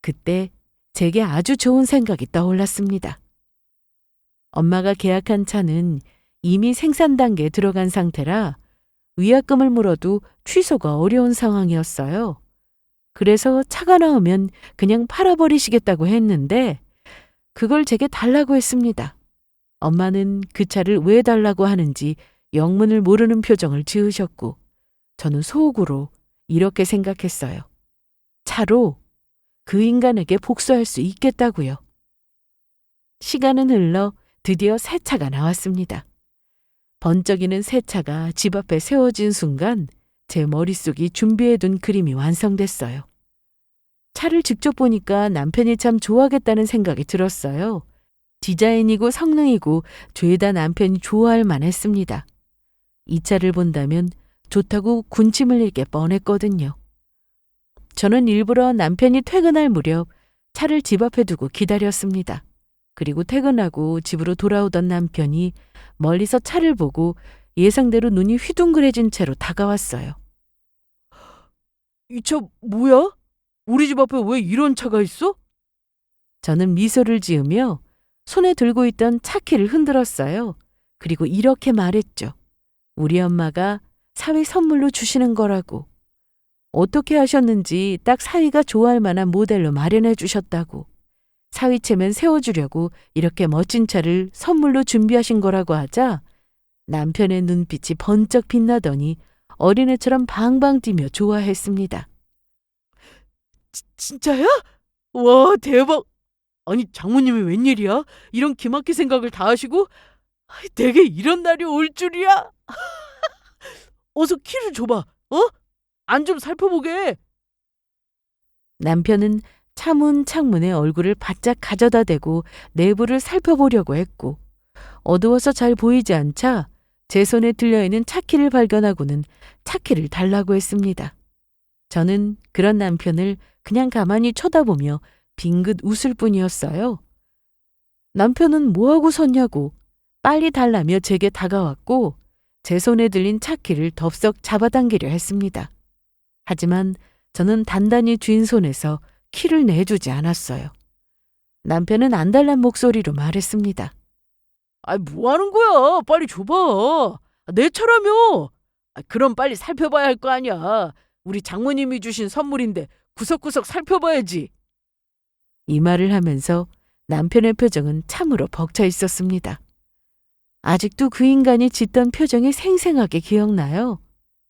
그때 제게 아주 좋은 생각이 떠올랐습니다. 엄마가 계약한 차는 이미 생산 단계에 들어간 상태라 위약금을 물어도 취소가 어려운 상황이었어요. 그래서 차가 나오면 그냥 팔아버리시겠다고 했는데 그걸 제게 달라고 했습니다. 엄마는 그 차를 왜 달라고 하는지 영문을 모르는 표정을 지으셨고 저는 속으로 이렇게 생각했어요. 차로 그 인간에게 복수할 수 있겠다고요. 시간은 흘러 드디어 새 차가 나왔습니다. 번쩍이는 새 차가 집 앞에 세워진 순간 제 머릿속이 준비해둔 그림이 완성됐어요. 차를 직접 보니까 남편이 참 좋아하겠다는 생각이 들었어요. 디자인이고 성능이고 죄다 남편이 좋아할 만했습니다. 이 차를 본다면 좋다고 군침을 흘게 뻔했거든요. 저는 일부러 남편이 퇴근할 무렵 차를 집 앞에 두고 기다렸습니다. 그리고 퇴근하고 집으로 돌아오던 남편이 멀리서 차를 보고 예상대로 눈이 휘둥그레진 채로 다가왔어요. 이 차 뭐야? 우리 집 앞에 왜 이런 차가 있어? 저는 미소를 지으며 손에 들고 있던 차키를 흔들었어요. 그리고 이렇게 말했죠. 우리 엄마가 사위 선물로 주시는 거라고. 어떻게 하셨는지 딱 사위가 좋아할 만한 모델로 마련해 주셨다고. 사위 체면 세워주려고 이렇게 멋진 차를 선물로 준비하신 거라고 하자 남편의 눈빛이 번쩍 빛나더니 어린애처럼 방방 뛰며 좋아했습니다. 진짜야? 와, 대박! 아니, 장모님이 웬일이야? 이런 기막힌 생각을 다 하시고? 내게 이런 날이 올 줄이야? 어서 키를 줘봐, 어? 안 좀 살펴보게. 남편은 차문 창문에 얼굴을 바짝 가져다 대고 내부를 살펴보려고 했고 어두워서 잘 보이지 않자 제 손에 들려있는 차키를 발견하고는 차키를 달라고 했습니다. 저는 그런 남편을 그냥 가만히 쳐다보며 빙긋 웃을 뿐이었어요. 남편은 뭐하고 섰냐고 빨리 달라며 제게 다가왔고 제 손에 들린 차키를 덥석 잡아당기려 했습니다. 하지만 저는 단단히 쥔 손에서 키를 내주지 않았어요. 남편은 안달난 목소리로 말했습니다. 뭐 하는 거야? 빨리 줘봐. 내 차라며. 그럼 빨리 살펴봐야 할 거 아니야. 우리 장모님이 주신 선물인데 구석구석 살펴봐야지. 이 말을 하면서 남편의 표정은 참으로 벅차 있었습니다. 아직도 그 인간이 짓던 표정이 생생하게 기억나요.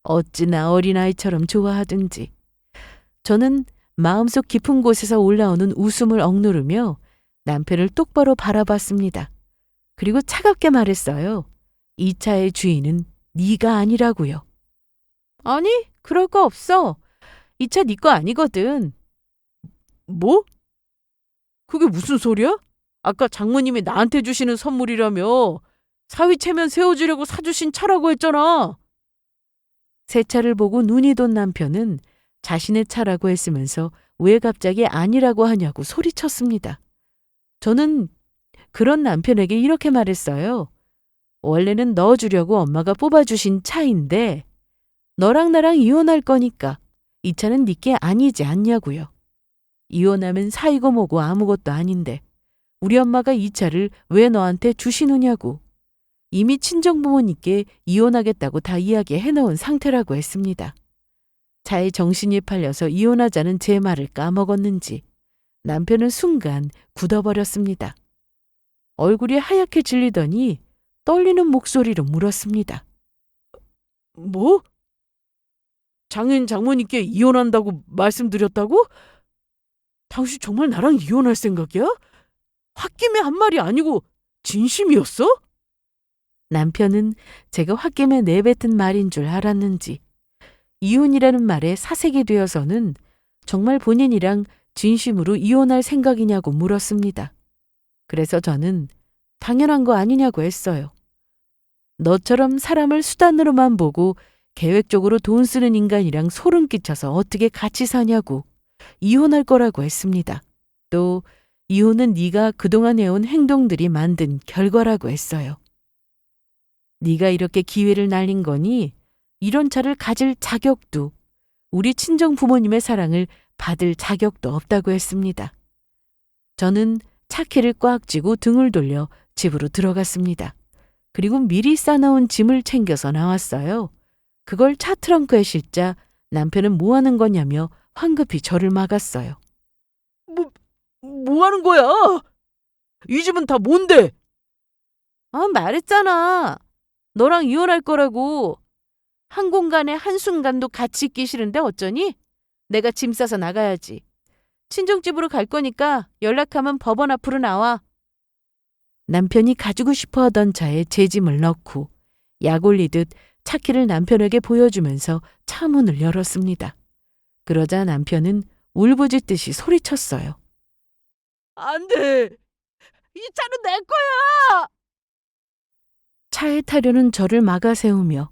어찌나 어린아이처럼 좋아하든지. 저는 마음속 깊은 곳에서 올라오는 웃음을 억누르며 남편을 똑바로 바라봤습니다. 그리고 차갑게 말했어요. 이 차의 주인은 네가 아니라고요. 아니, 그럴 거 없어. 이 차 네 거 아니거든. 뭐? 그게 무슨 소리야? 아까 장모님이 나한테 주시는 선물이라며. 사위 체면 세워주려고 사주신 차라고 했잖아. 새 차를 보고 눈이 돈 남편은 자신의 차라고 했으면서 왜 갑자기 아니라고 하냐고 소리쳤습니다. 저는 그런 남편에게 이렇게 말했어요. 원래는 넣어주려고 엄마가 뽑아주신 차인데 너랑 나랑 이혼할 거니까 이 차는 네 게 아니지 않냐고요. 이혼하면 사이고 뭐고 아무것도 아닌데 우리 엄마가 이 차를 왜 너한테 주시느냐고. 이미 친정부모님께 이혼하겠다고 다 이야기해 놓은 상태라고 했습니다. 차에 정신이 팔려서 이혼하자는 제 말을 까먹었는지 남편은 순간 굳어버렸습니다. 얼굴이 하얗게 질리더니 떨리는 목소리로 물었습니다. 뭐? 장모님께 이혼한다고 말씀드렸다고? 당신 정말 나랑 이혼할 생각이야? 홧김에 한 말이 아니고 진심이었어? 남편은 제가 홧김에 내뱉은 말인 줄 알았는지 이혼이라는 말에 사색이 되어서는 정말 본인이랑 진심으로 이혼할 생각이냐고 물었습니다. 그래서 저는 당연한 거 아니냐고 했어요. 너처럼 사람을 수단으로만 보고 계획적으로 돈 쓰는 인간이랑 소름 끼쳐서 어떻게 같이 사냐고 이혼할 거라고 했습니다. 또 이혼은 네가 그동안 해온 행동들이 만든 결과라고 했어요. 네가 이렇게 기회를 날린 거니 이런 차를 가질 자격도 우리 친정 부모님의 사랑을 받을 자격도 없다고 했습니다. 저는 차키를 꽉 쥐고 등을 돌려 집으로 들어갔습니다. 그리고 미리 싸놓은 짐을 챙겨서 나왔어요. 그걸 차 트렁크에 싣자 남편은 뭐 하는 거냐며 황급히 저를 막았어요. 뭐 하는 거야? 이 집은 다 뭔데? 말했잖아. 너랑 이혼할 거라고. 한 공간에 한순간도 같이 있기 싫은데 어쩌니? 내가 짐 싸서 나가야지. 친정집으로 갈 거니까 연락하면 법원 앞으로 나와. 남편이 가지고 싶어 하던 차에 제 짐을 넣고 약 올리듯 차키를 남편에게 보여주면서 차 문을 열었습니다. 그러자 남편은 울부짖듯이 소리쳤어요. 안 돼. 이 차는 내 거야. 차에 타려는 저를 막아 세우며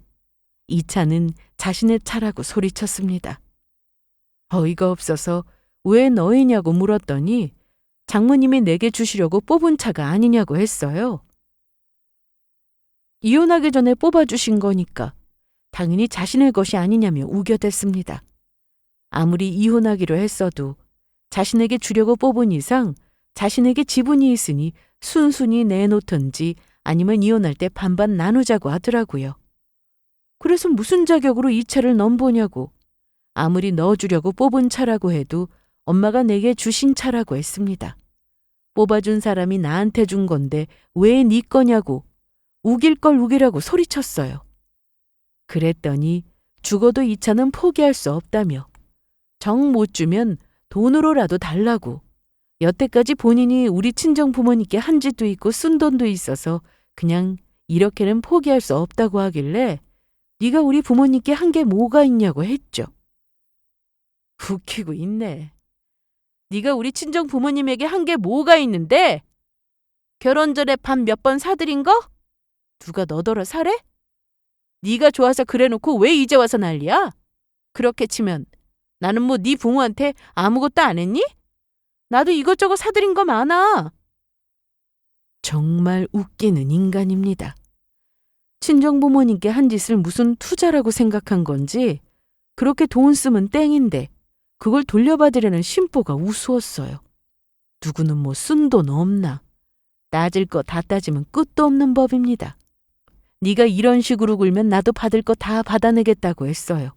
이 차는 자신의 차라고 소리쳤습니다. 어이가 없어서 왜 너희냐고 물었더니 장모님이 내게 주시려고 뽑은 차가 아니냐고 했어요. 이혼하기 전에 뽑아주신 거니까 당연히 자신의 것이 아니냐며 우겨댔습니다. 아무리 이혼하기로 했어도 자신에게 주려고 뽑은 이상 자신에게 지분이 있으니 순순히 내놓던지 아니면 이혼할 때 반반 나누자고 하더라고요. 그래서 무슨 자격으로 이 차를 넘보냐고. 아무리 넣어주려고 뽑은 차라고 해도 엄마가 내게 주신 차라고 했습니다. 뽑아준 사람이 나한테 준 건데 왜 네 거냐고. 우길 걸 우기라고 소리쳤어요. 그랬더니 죽어도 이 차는 포기할 수 없다며 정 못 주면 돈으로라도 달라고. 여태까지 본인이 우리 친정 부모님께 한 짓도 있고 쓴 돈도 있어서 그냥 이렇게는 포기할 수 없다고 하길래 네가 우리 부모님께 한 게 뭐가 있냐고 했죠. 웃기고 있네. 네가 우리 친정 부모님에게 한 게 뭐가 있는데? 결혼 전에 밥 몇 번 사드린 거? 누가 너더러 사래? 네가 좋아서 그래놓고 왜 이제 와서 난리야? 그렇게 치면 나는 뭐 네 부모한테 아무것도 안 했니? 나도 이것저것 사드린 거 많아. 정말 웃기는 인간입니다. 친정 부모님께 한 짓을 무슨 투자라고 생각한 건지 그렇게 돈 쓰면 땡인데 그걸 돌려받으려는 심보가 우스웠어요. 누구는 뭐 쓴 돈 없나. 따질 거 다 따지면 끝도 없는 법입니다. 네가 이런 식으로 굴면 나도 받을 거 다 받아내겠다고 했어요.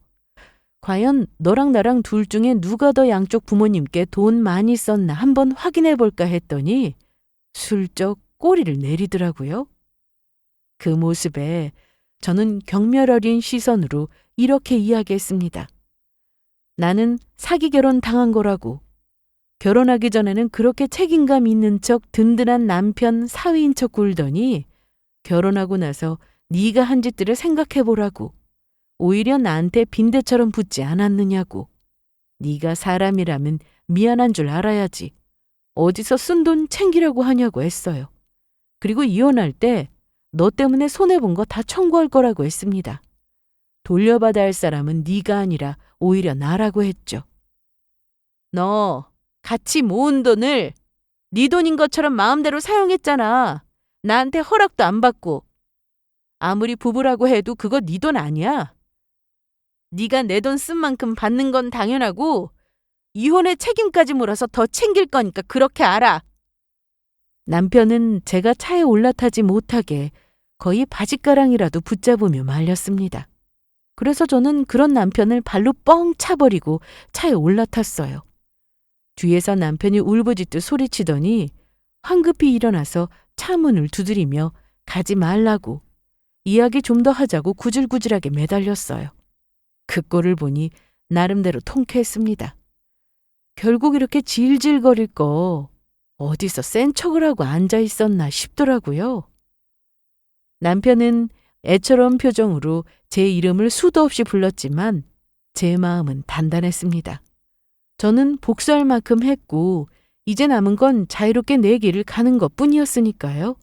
과연 너랑 나랑 둘 중에 누가 더 양쪽 부모님께 돈 많이 썼나 한번 확인해 볼까 했더니 슬쩍 꼬리를 내리더라고요. 그 모습에 저는 경멸 어린 시선으로 이렇게 이야기했습니다. 나는 사기 결혼 당한 거라고. 결혼하기 전에는 그렇게 책임감 있는 척 든든한 남편 사위인 척 굴더니 결혼하고 나서 네가 한 짓들을 생각해 보라고. 오히려 나한테 빈대처럼 붙지 않았느냐고. 네가 사람이라면 미안한 줄 알아야지. 어디서 쓴 돈 챙기려고 하냐고 했어요. 그리고 이혼할 때 너 때문에 손해본 거 다 청구할 거라고 했습니다. 돌려받아야 할 사람은 네가 아니라 오히려 나라고 했죠. 너 같이 모은 돈을 네 돈인 것처럼 마음대로 사용했잖아. 나한테 허락도 안 받고. 아무리 부부라고 해도 그거 네 돈 아니야. 네가 내 돈 쓴 만큼 받는 건 당연하고 이혼의 책임까지 물어서 더 챙길 거니까 그렇게 알아. 남편은 제가 차에 올라타지 못하게 거의 바짓가랑이라도 붙잡으며 말렸습니다. 그래서 저는 그런 남편을 발로 뻥 차버리고 차에 올라탔어요. 뒤에서 남편이 울부짖듯 소리치더니 황급히 일어나서 차 문을 두드리며 가지 말라고 이야기 좀 더 하자고 구질구질하게 매달렸어요. 그 꼴을 보니 나름대로 통쾌했습니다. 결국 이렇게 질질거릴 거 어디서 센 척을 하고 앉아 있었나 싶더라고요. 남편은 애처로운 표정으로 제 이름을 수도 없이 불렀지만 제 마음은 단단했습니다. 저는 복수할 만큼 했고 이제 남은 건 자유롭게 내 길을 가는 것뿐이었으니까요.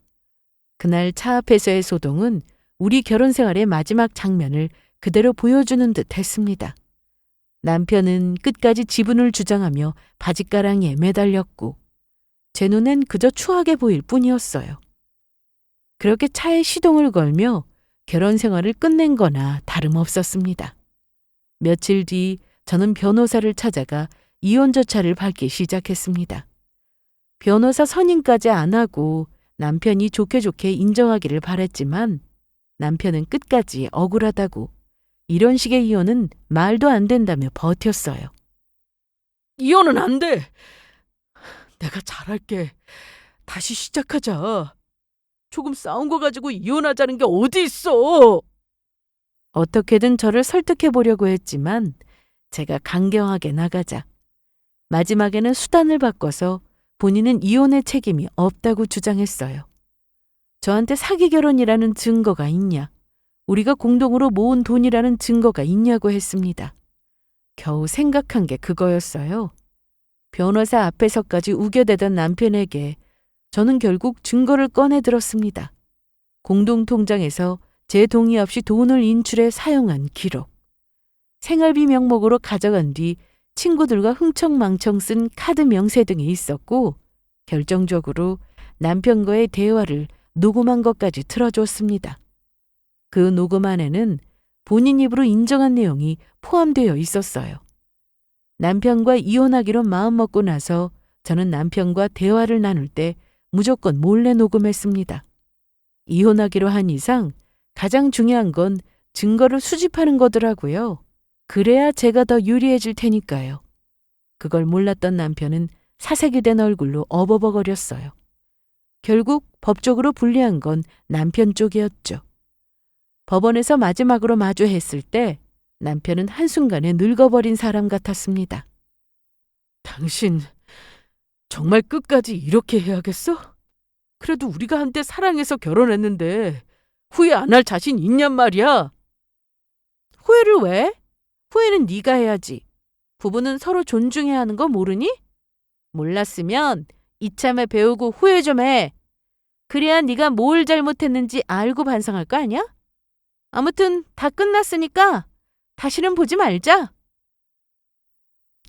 그날 차 앞에서의 소동은 우리 결혼 생활의 마지막 장면을 그대로 보여주는 듯 했습니다. 남편은 끝까지 지분을 주장하며 바짓가랑이에 매달렸고 제 눈엔 그저 추하게 보일 뿐이었어요. 그렇게 차에 시동을 걸며 결혼 생활을 끝낸 거나 다름없었습니다. 며칠 뒤 저는 변호사를 찾아가 이혼 절차를 밟기 시작했습니다. 변호사 선임까지 안 하고 남편이 좋게 좋게 인정하기를 바랬지만 남편은 끝까지 억울하다고 이런 식의 이혼은 말도 안 된다며 버텼어요. 이혼은 안 돼. 내가 잘할게. 다시 시작하자. 조금 싸운 거 가지고 이혼하자는 게 어디 있어. 어떻게든 저를 설득해 보려고 했지만 제가 강경하게 나가자 마지막에는 수단을 바꿔서 본인은 이혼의 책임이 없다고 주장했어요. 저한테 사기 결혼이라는 증거가 있냐, 우리가 공동으로 모은 돈이라는 증거가 있냐고 했습니다. 겨우 생각한 게 그거였어요. 변호사 앞에서까지 우겨대던 남편에게 저는 결국 증거를 꺼내 들었습니다. 공동통장에서 제 동의 없이 돈을 인출해 사용한 기록, 생활비 명목으로 가져간 뒤 친구들과 흥청망청 쓴 카드 명세 등이 있었고 결정적으로 남편과의 대화를 녹음한 것까지 틀어줬습니다. 그 녹음 안에는 본인 입으로 인정한 내용이 포함되어 있었어요. 남편과 이혼하기로 마음먹고 나서 저는 남편과 대화를 나눌 때 무조건 몰래 녹음했습니다. 이혼하기로 한 이상 가장 중요한 건 증거를 수집하는 거더라고요. 그래야 제가 더 유리해질 테니까요. 그걸 몰랐던 남편은 사색이 된 얼굴로 어버버거렸어요. 결국 법적으로 불리한 건 남편 쪽이었죠. 법원에서 마지막으로 마주했을 때 남편은 한순간에 늙어버린 사람 같았습니다. 당신 정말 끝까지 이렇게 해야겠어? 그래도 우리가 한때 사랑해서 결혼했는데 후회 안 할 자신 있냔 말이야. 후회를 왜? 후회는 네가 해야지. 부부는 서로 존중해야 하는 거 모르니? 몰랐으면 이참에 배우고 후회 좀 해. 그래야 네가 뭘 잘못했는지 알고 반성할 거 아니야? 아무튼 다 끝났으니까 다시는 보지 말자.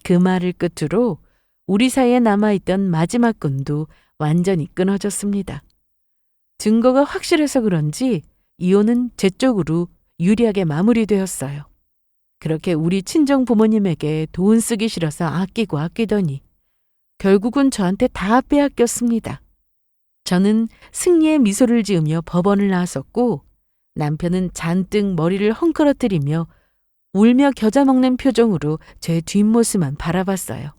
그 말을 끝으로 우리 사이에 남아있던 마지막 끈도 완전히 끊어졌습니다. 증거가 확실해서 그런지 이혼은 제 쪽으로 유리하게 마무리되었어요. 그렇게 우리 친정 부모님에게 돈 쓰기 싫어서 아끼고 아끼더니 결국은 저한테 다 빼앗겼습니다. 저는 승리의 미소를 지으며 법원을 나섰고 남편은 잔뜩 머리를 헝클어뜨리며 울며 겨자 먹는 표정으로 제 뒷모습만 바라봤어요.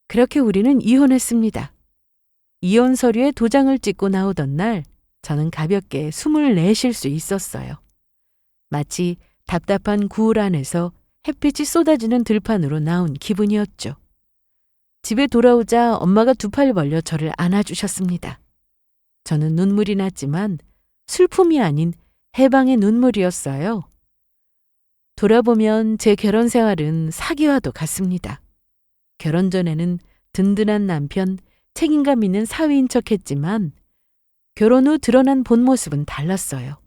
그렇게 우리는 이혼했습니다. 이혼 서류에 도장을 찍고 나오던 날 저는 가볍게 숨을 내쉴 수 있었어요. 마치 답답한 구울 안에서 햇빛이 쏟아지는 들판으로 나온 기분이었죠. 집에 돌아오자 엄마가 두 팔 벌려 저를 안아주셨습니다. 저는 눈물이 났지만 슬픔이 아닌 해방의 눈물이었어요. 돌아보면 제 결혼 생활은 사기와도 같습니다. 결혼 전에는 든든한 남편, 책임감 있는 사위인 척했지만 결혼 후 드러난 본 모습은 달랐어요.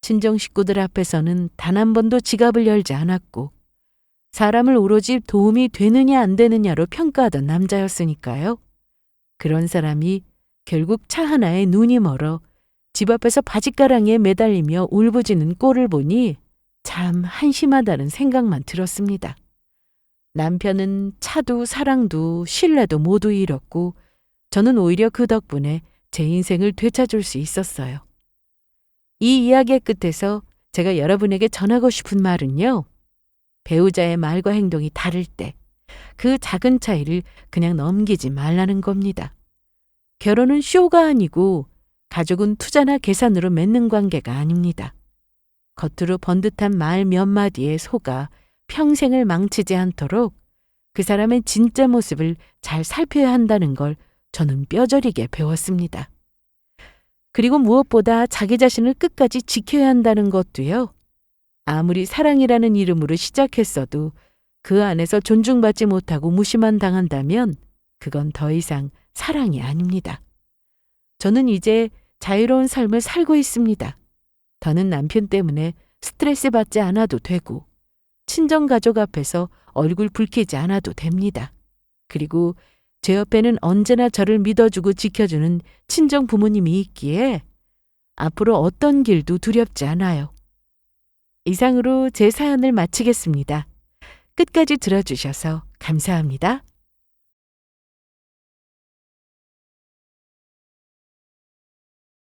친정 식구들 앞에서는 단 한 번도 지갑을 열지 않았고 사람을 오로지 도움이 되느냐 안 되느냐로 평가하던 남자였으니까요. 그런 사람이 결국 차 하나에 눈이 멀어 집 앞에서 바짓가랑이에 매달리며 울부짖는 꼴을 보니 참 한심하다는 생각만 들었습니다. 남편은 차도 사랑도 신뢰도 모두 잃었고 저는 오히려 그 덕분에 제 인생을 되찾을 수 있었어요. 이 이야기의 끝에서 제가 여러분에게 전하고 싶은 말은요. 배우자의 말과 행동이 다를 때 그 작은 차이를 그냥 넘기지 말라는 겁니다. 결혼은 쇼가 아니고 가족은 투자나 계산으로 맺는 관계가 아닙니다. 겉으로 번듯한 말 몇 마디에 속아 평생을 망치지 않도록 그 사람의 진짜 모습을 잘 살펴야 한다는 걸 저는 뼈저리게 배웠습니다. 그리고 무엇보다 자기 자신을 끝까지 지켜야 한다는 것도요. 아무리 사랑이라는 이름으로 시작했어도 그 안에서 존중받지 못하고 무시만 당한다면 그건 더 이상 사랑이 아닙니다. 저는 이제 자유로운 삶을 살고 있습니다. 더는 남편 때문에 스트레스 받지 않아도 되고 친정가족 앞에서 얼굴 붉히지 않아도 됩니다. 그리고 제 옆에는 언제나 저를 믿어주고 지켜주는 친정 부모님이 있기에 앞으로 어떤 길도 두렵지 않아요. 이상으로 제 사연을 마치겠습니다. 끝까지 들어주셔서 감사합니다.